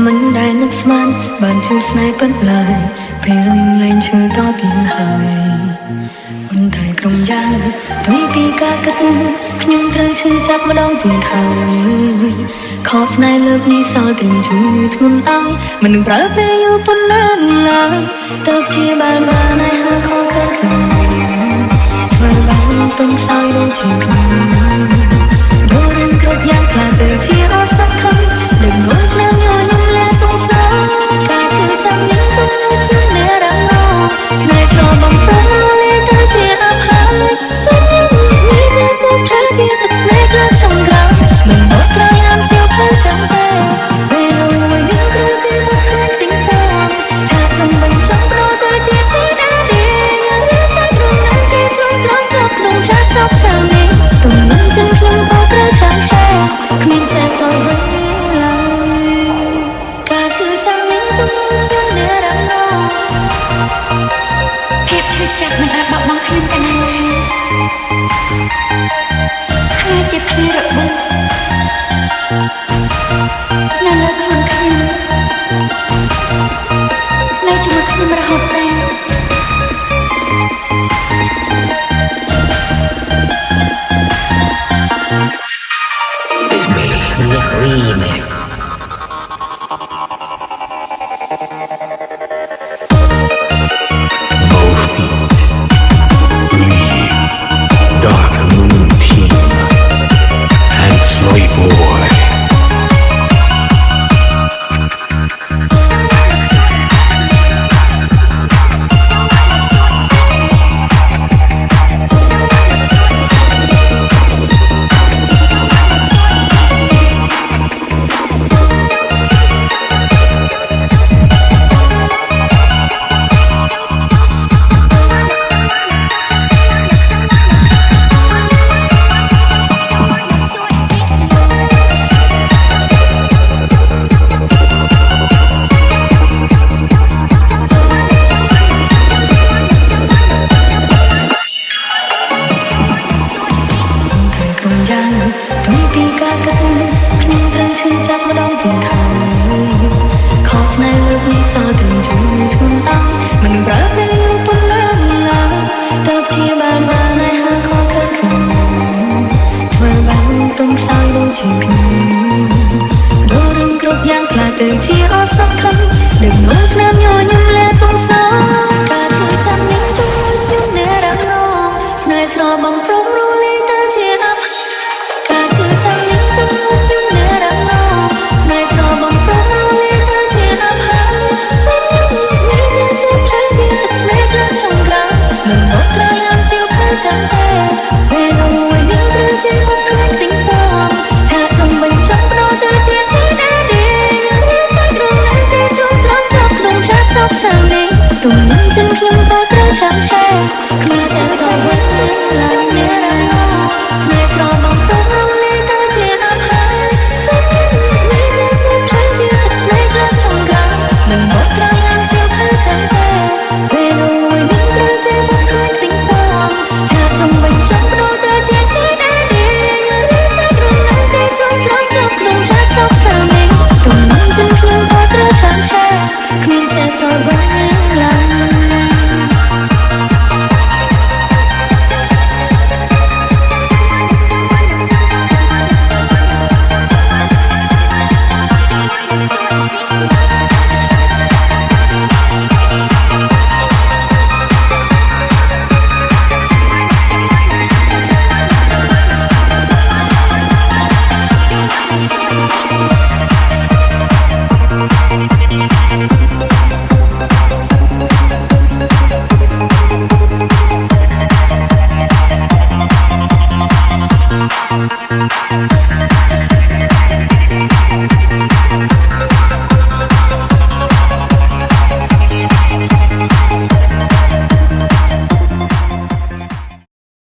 មិនដែលនឹកស្មានបានជួបស្នេហ៍ពិតឡើយពេលលែងឈឺតទៀតហើយប៉ុន្តែក្រុមយ៉ាងទុយពីការគិតខ្ញុំត្រូវឈឺចាប់ម្ដងទៀតហើយខកស្នេហ៍លើកនេះសល់តែជួយធ្ងន់ឲ្យមិននឹងប្រើពេលយូរប៉ុណ្ណាឡើយទៅជាបានឲ្យហើខកខើខ្ញុំធ្វើបានទុំសោយដូចជាខ្ញុំយល់រឿងគ្រប់យ៉ាងខ្លះទៅជាអស់សក្ខឹមដឹកមកស្នាមញញឹមលែទុំសាការឈឺចាំញឹមទុំនោះនៅរំលងស្នេហ៍ស្របំពេញលេទៅជាអភ័យស្នេហ៍នេះជាពុកថាជាទឹកភ្នែកលើចង្ក្រានមិនមកក្រោយអានសៀវភៅចាំតែពេលមួយនេះគឺគេមកឃើញទីពងថាចំបញ្ចង់ប្រទៅជាស្នេហ៍ដែរយ៉ាងនេះសាច់រងណាគេជួយត្រង់ចាប់ក្នុងឆាកសោកសៅនេះទុំនឹងchânខ្ញុំក៏ត្រូវឆាំឆែគ្មានសេះសល់វិញឡើយការឈឺចាំញឹមទុំនៅរំលងភាពឈឺចាប់មិនអាចបោកបង់ខ្ញុំទៅណាឡើយហើយជាភ្លឺរបួសនៅលើខ្លួនខ្ញុំនៅជាមួយខ្ញុំរហូតពេលIt's me, Nick Remix. Dark Moon Team and Sloy Boy. Hãy subscribe cho kênh Ghiền Mì Gõ để không bỏ lỡ những video hấp dẫn